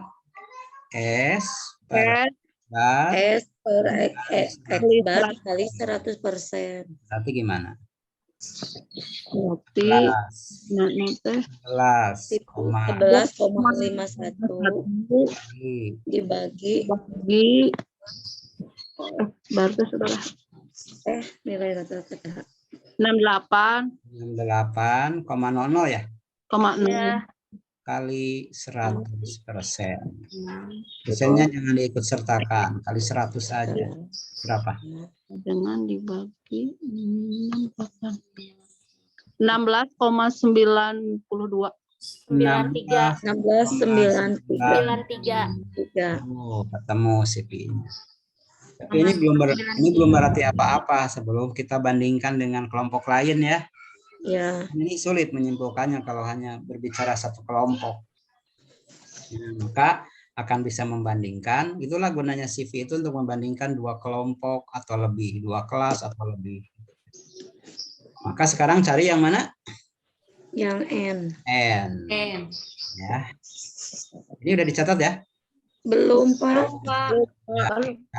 S per bar S per X bar kali 100%. Berarti gimana? Berarti 11,51 dibagi baru saudara. Nilai rata-rata 68,00 ya? 68,0 Kali 100%. Persennya jangan diikut sertakan, kali 100 aja. Berapa? dengan dibagi 16,92. 93. Oh, ketemu CP-nya. Tapi ini belum berarti apa-apa sebelum kita bandingkan dengan kelompok lain ya. Ya. Ini sulit menyimpulkannya kalau hanya berbicara satu kelompok. Maka akan bisa membandingkan. Itulah gunanya CV itu, untuk membandingkan dua kelompok atau lebih, dua kelas atau lebih. Maka sekarang cari yang mana? Yang N. N. Ya. Ini udah dicatat ya? Belum, Pak. Ya,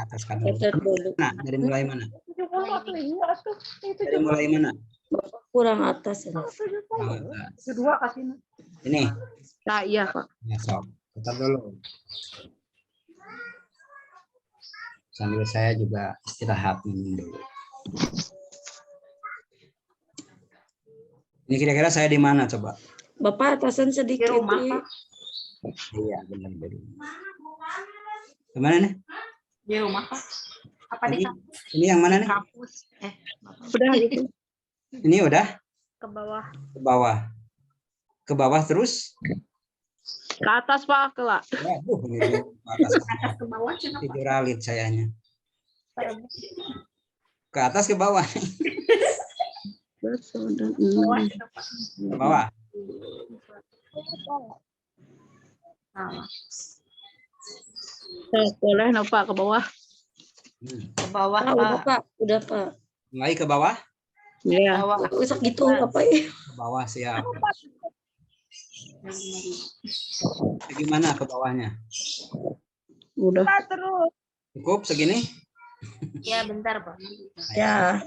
ataskan dulu. Nah, dari mulai mana? Dari mulai mana? Bapak kurang atas ya. Kedua kasih. Ini. Nah, iya, Pak. Ya, sok. Tetap dulu. Sambil saya juga istirahat minum dulu. Ini kira-kira saya di mana coba? Bapak atasan sedikit. Di rumah, Pak. Iya, benar. Kemana nih? Di rumah, Pak. Apa di kampus? Ini yang mana nih? Kampus. Udah gitu. Ini udah? Ke bawah. Ke bawah. Ke bawah terus? Ke atas, Pak. Ke Ini atas Ke bawah, kenapa? tidur alit sayanya. Ke atas ke bawah. Ke bawah. Boleh, no, Pak, ke bawah. Ke bawah, Pak. Udah, Pak. Mulai ke bawah? Iya. Usah gitu, apa ya? Ke bawah, siap. Gimana ke bawahnya? Udah. Cukup segini? Ya, bentar, Pak. Ya.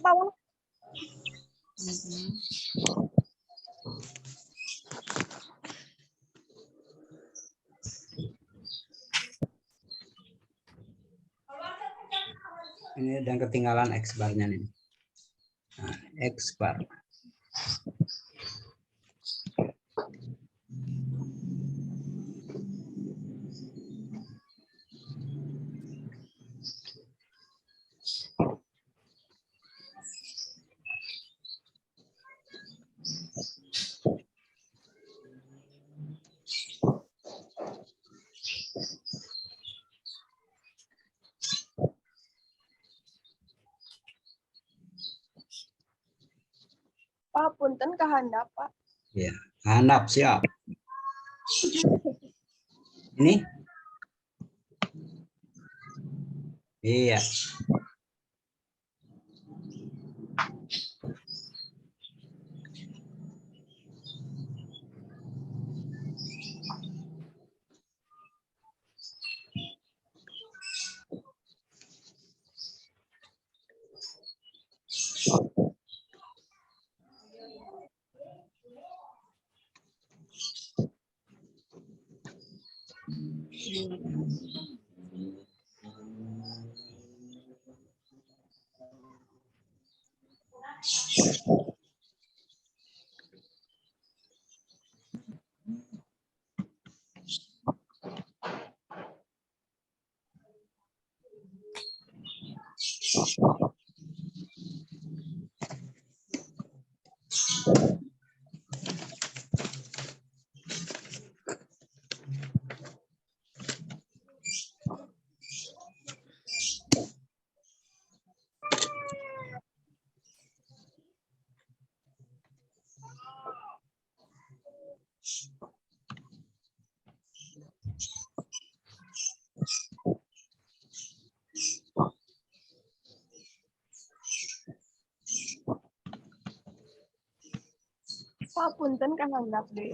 Ini dan ketinggalan X barnya nih. Nah, X bar. Pak, punten kehandap, Pak. Ya, handap siap. Ini? Iya. Pak, punten kehandap deh.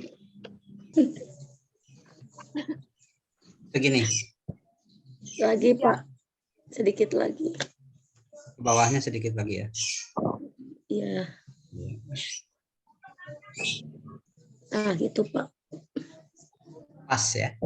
Begini. Lagi, Pak. Sedikit lagi. Ke bawahnya sedikit lagi ya. Iya. Ah, gitu, Pak. Pas ya.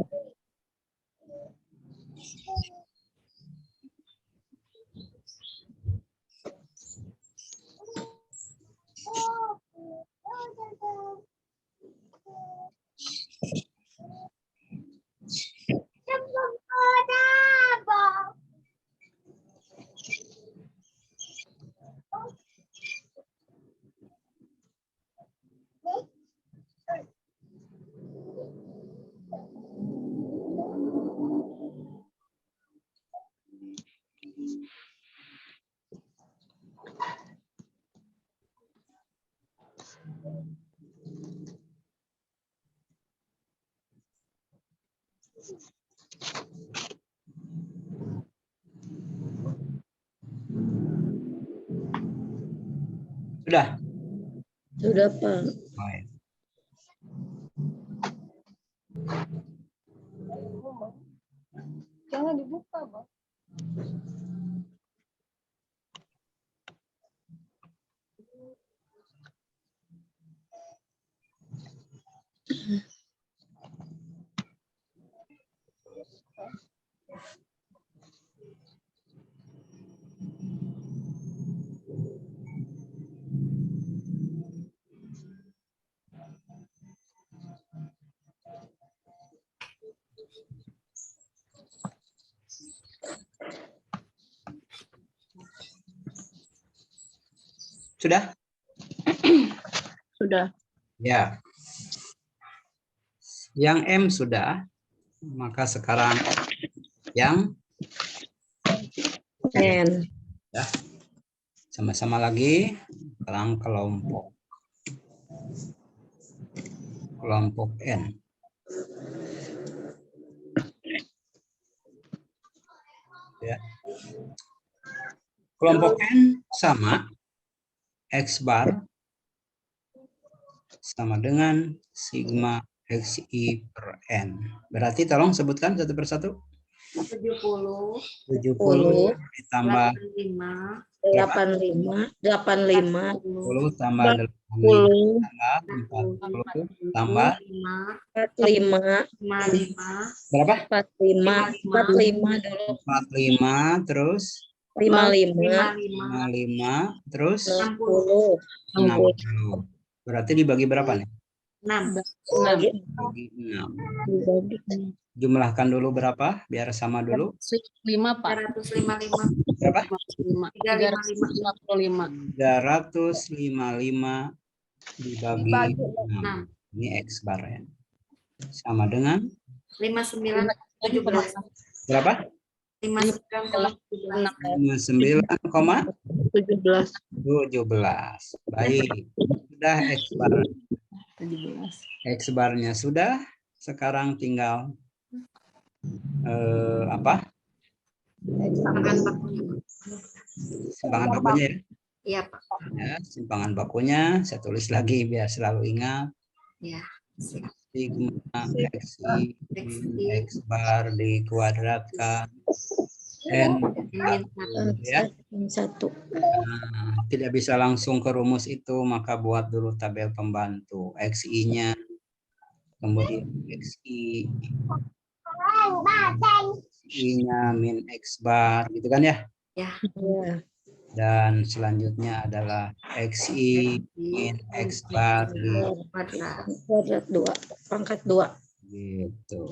Sudah? Sudah, Pak. Baik. Jangan dibuka, Bang. Sudah? Sudah. Ya. Yang M sudah, maka sekarang yang N. ya. Sama-sama lagi, sekarang kelompok. Kelompok N. Ya. Kelompok N sama X bar sama dengan sigma XI per N. Berarti tolong sebutkan satu persatu. 70 10 ditambah 85 10 tambah 10 40 tambah 45 berapa? 45 dulu 45 terus 55. 55. 55, terus 60. 60. Berarti dibagi berapa nih? 6. Bagi Bagi 6. dibagi Jumlahkan dulu berapa biar sama dulu. 5, Pak. 355. Berapa? 355. 355 dibagi 6. Ini X bar ya. Sama dengan 59. 17. berapa? 59. 59,17. 17. Baik. Sudah X bar. 17. X barnya sudah. Sekarang tinggal apa? Simpangan bakunya. Simpangan bakunya ya. Iya, Pak. Ya, simpangan bakunya saya tulis lagi biar selalu ingat. Ya. Sigma XI X bar dikuadratkan N ya. Satu. Nah, tidak bisa langsung ke rumus itu, maka buat dulu tabel pembantu. XI-nya, kemudian XI, I-nya min X bar, gitu kan ya? Ya. Dan selanjutnya adalah XI min X bar di Kuadrat 2. Pangkat 2. gitu.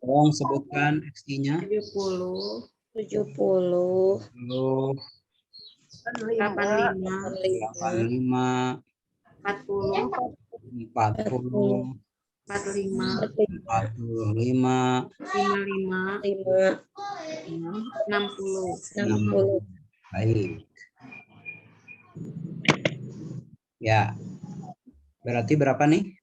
Tolong sebutkan XI-nya. 70. 70. 85, 85. 40. 40, 45. 45, 55. 5. 60. 60. baik. Ya, berarti berapa nih?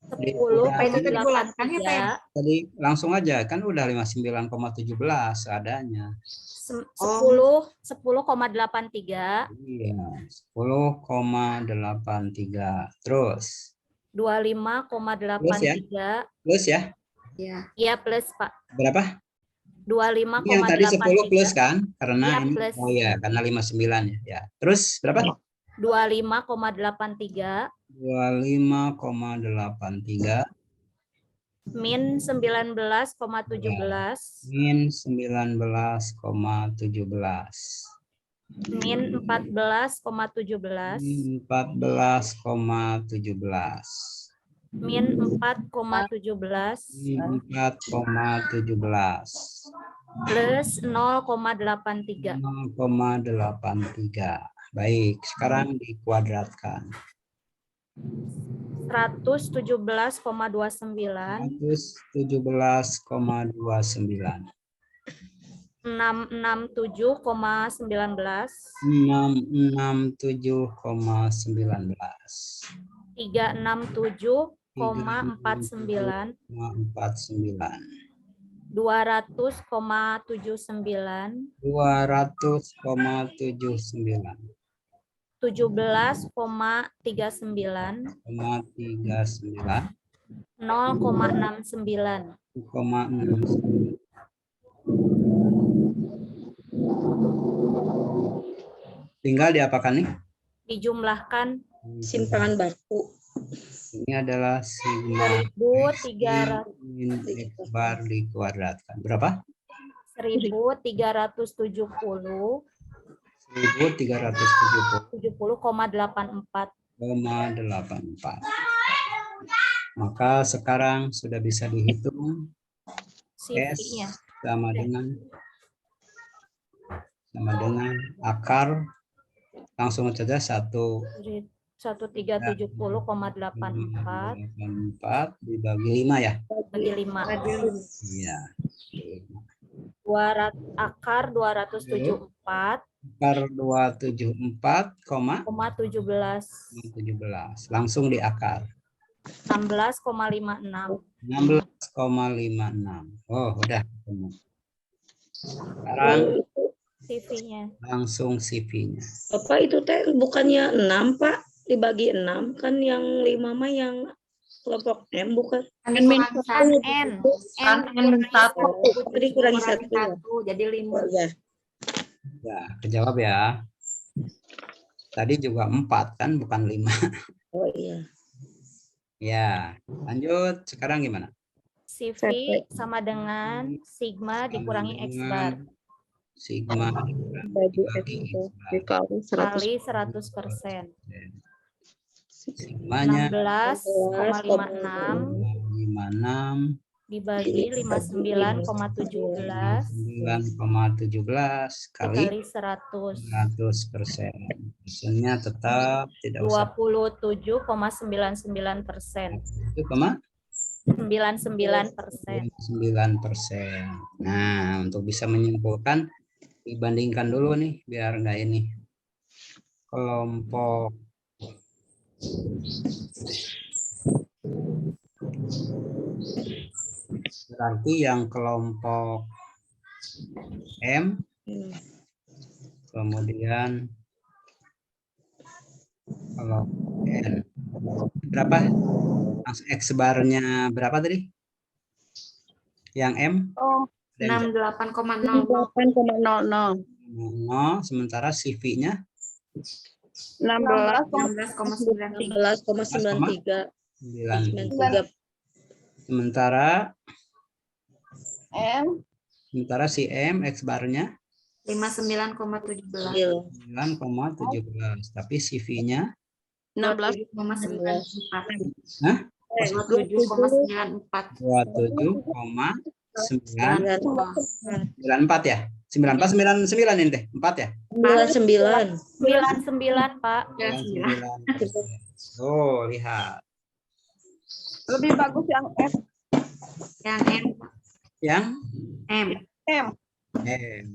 10 Pak, itu tadi bulatkan ya, Pak ya? Tadi langsung aja, kan udah 59,17 seadanya. 10,83. Iya, 10,83. Terus? 25,83. Plus ya? Iya. Iya plus Pak. Berapa? 25,83. Yang tadi 10 plus kan? Karena Iya, ini, plus. oh ya, karena 59 ya. Ya. Terus berapa? 25,83 25,83 min 19,17 min 19,17 min 14,17 14,17 min 4,17 4,17 plus 0,83. 0,83. Baik, sekarang dikuadratkan. 117,29 117,29 667,19 667,19 367,49 200,79 200,79 17,39 0,69 tinggal diapakan nih? dijumlahkan Simpangan baku. Ini adalah sigma 1.300 min X bar dikuadratkan. Berapa? 1.370 70,84. Maka sekarang sudah bisa dihitung S CV-nya. sama dengan akar, langsung saja 1.370,84 dibagi 5 ya. bagi 5. Iya. 200 akar 274 Akar 274,17 langsung diakar. 16,56. 16,56. Oh, udah ketemu. Sekarang CV-nya. langsung CV-nya. Bapak itu teh bukannya 6 Pak, dibagi 6 kan yang 5 mah yang kelompok M bukan? N. N Dikurangi 1. Jadi 5. Ya. Ya, kejawab ya. Tadi juga 4 kan, bukan 5. Oh iya. Ya, lanjut. Sekarang gimana? CV sama dengan sigma dikurangi X bar. sigma Bagi X dibagi itu X bar. dikali 100. Kali 100%. Sigmanya 16,56 56 dibagi 59,17 9,17 kali dikali 100. 100%. Persennya tetap tidak usah 27,99%. 99%. 9%. Nah, untuk bisa menyimpulkan, dibandingkan dulu nih, biar enggak ini. Kelompok berarti yang kelompok M, kemudian kelompok N. Berapa? Langsung X barnya berapa tadi? Yang M? Oh, 68,00. 8,00. 0, sementara CV-nya 16,93. 11,93. 9. Sementara M. si M, X barnya 59,17. 9,17. Tapi CV-nya 27,94. Hah? 27,94. 27,94 ya? 94, 99 ini deh, 4 ya? 99. 99, Pak. 99%. Oh, lihat. Lebih bagus yang F. Yang M. Yang M. M. M.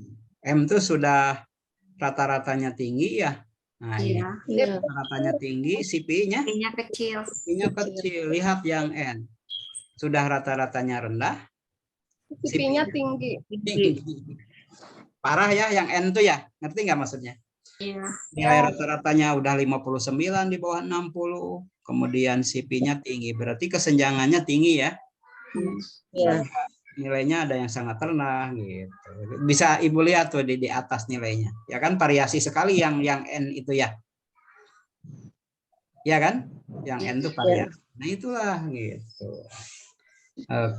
M itu sudah rata-ratanya tinggi ya? Nah, ini Iya. Iya. rata-ratanya tinggi, CP-nya P-nya kecil. kecil. Lihat yang N. Sudah rata-ratanya rendah, CP-nya tinggi. parah ya yang N tuh ya, ngerti nggak maksudnya? Iya. Nilai rata-ratanya udah 59 di bawah 60, kemudian CP-nya tinggi, berarti kesenjangannya tinggi ya. Iya. Nilainya ada yang sangat rendah gitu. Bisa Ibu lihat tuh di atas nilainya. Ya kan variasi sekali yang N itu ya. Ya kan? Yang N itu variasi. Nah, itulah gitu.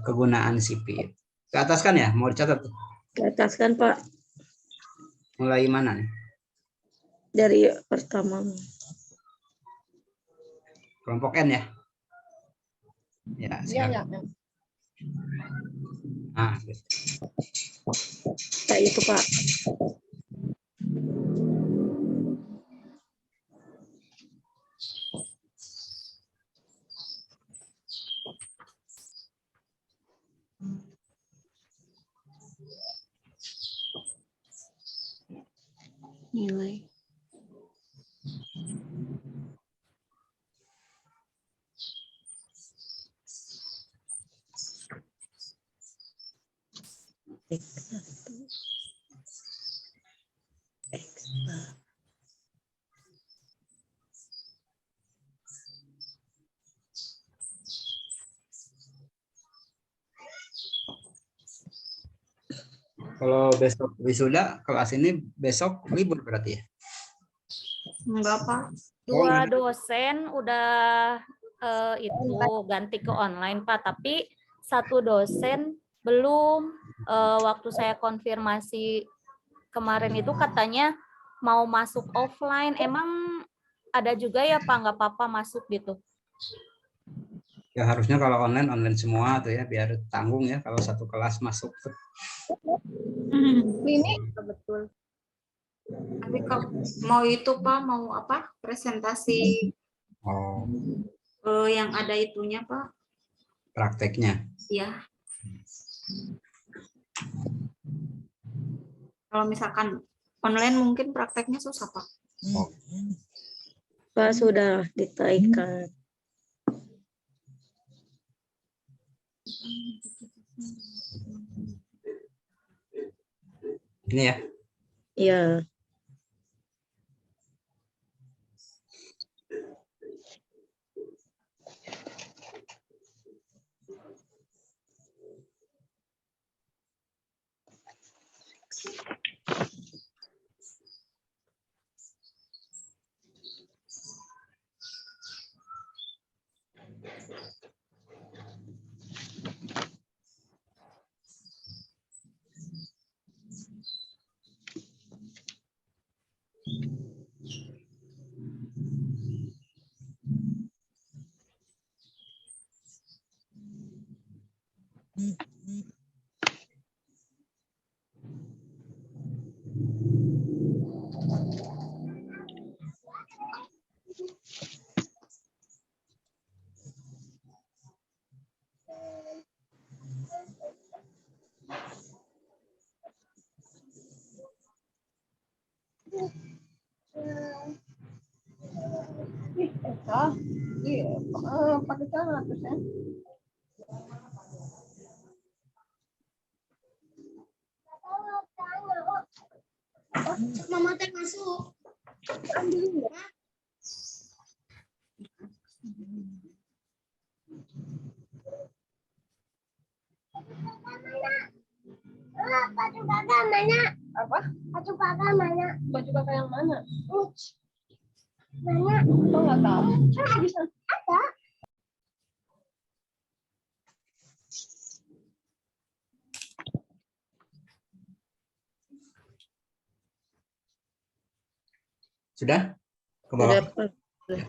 Kegunaan CP. Ke atas kan ya? Mau dicatat tuh. Ke atas kan, Pak. Mulai mana nih? Dari pertama. Kelompok N ya? Ya, Iya, silakan. ya. Nah, Kayak itu, Pak. Nilai. kalau besok wisuda, kelas ini besok libur berarti ya? Enggak, Pak. Dua dosen udah itu ganti ke online, Pak, tapi satu dosen belum. Waktu saya konfirmasi kemarin itu katanya mau masuk offline. Emang ada juga ya, Pak, nggak apa-apa masuk gitu? Ya harusnya kalau online semua tuh ya, biar tanggung ya kalau satu kelas masuk tuh. Ini Betul. Tapi kalau mau itu, Pak, mau apa? Presentasi Oh, yang ada itunya, Pak. prakteknya. Iya. Kalau misalkan online mungkin prakteknya susah, Pak. Pak sudah ditaikan. Ini ya. Iya. Oh, iya, pakai celana terus ya. Mama teh masuk. Ambilin ya. Baju kakak mana? Apa? Baju kakak mana? Baju kakak yang mana? Mana? Lo nggak tahu? Coba bisa. Ada. Sudah? Ke bawah. Sudah.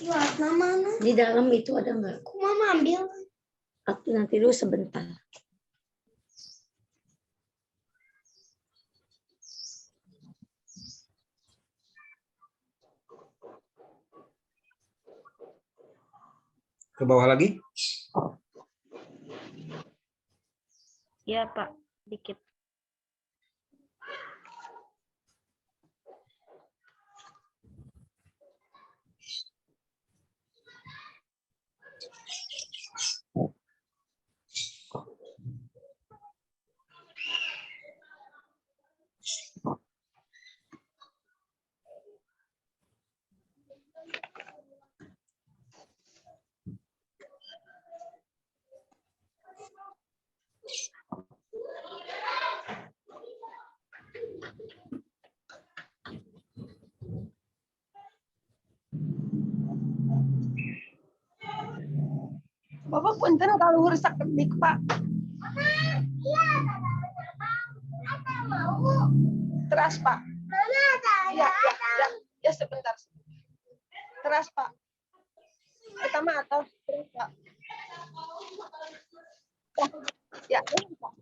Warna mana? Di dalam itu ada nggak? Aku mama ambil. Aku nanti dulu sebentar. Ke bawah lagi. Iya, Pak. Dikit. Bapak punten kalau rusak kedik, Pak. Iya, mau. Teras, Pak. Mana ada? Ya, sebentar. Teras, Pak. Pertama atau terus, Pak. Ya, ini, Pak.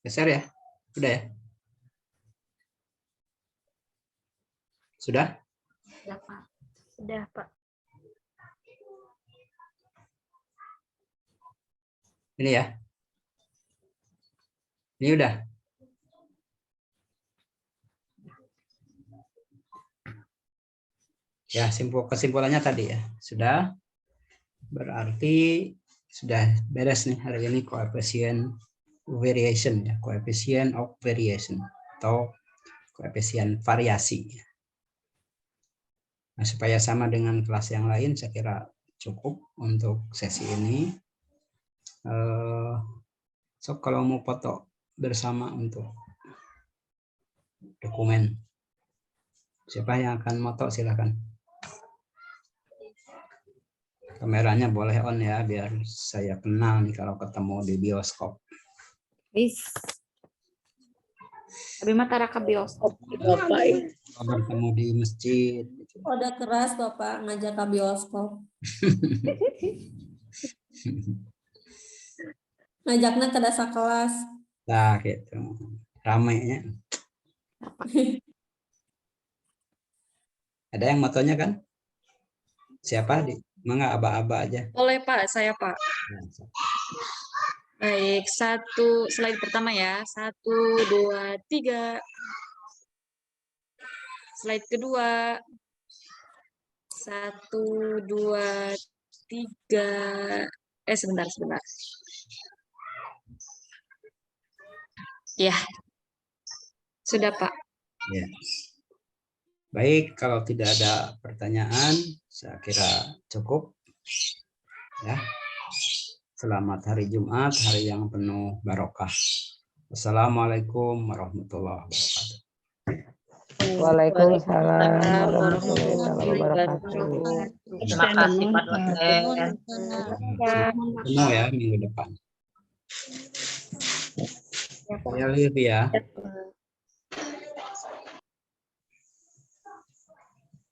Geser ya. Sudah ya? Sudah? Ya, Pak. Sudah, Pak. Ini ya. Ini udah. Ya, kesimpulannya tadi ya. Sudah. Berarti sudah beres nih hari ini koefisien variation ya, koefisien of variation atau koefisien variasi. Nah, supaya sama dengan kelas yang lain, saya kira cukup untuk sesi ini. So kalau mau foto bersama untuk dokumen, siapa yang akan foto silakan. Kameranya boleh on ya, biar saya kenal nih kalau ketemu di bioskop. Bis. Tapi mata raka bioskop. Bapak ini. Kalau bertemu di masjid. Gitu. Udah keras Bapak ngajak ke bioskop. Ngajaknya ke dasar kelas. Nah, gitu. Ramainya. Ada yang motonya kan? Siapa? Mangga aba-aba aja. Boleh Pak, saya Pak. Baik, slide pertama ya. 1, 2, 3. Slide kedua. 1, 2, 3. Sebentar. Ya. Sudah Pak. Ya. Baik, kalau tidak ada pertanyaan, saya kira cukup. Ya. Selamat hari Jumat, hari yang penuh barokah. Wassalamualaikum warahmatullahi wabarakatuh. Waalaikumsalam warahmatullahi wabarakatuh. Terima kasih Pak dosen. Ketemu ya minggu depan. Saya lihat ya.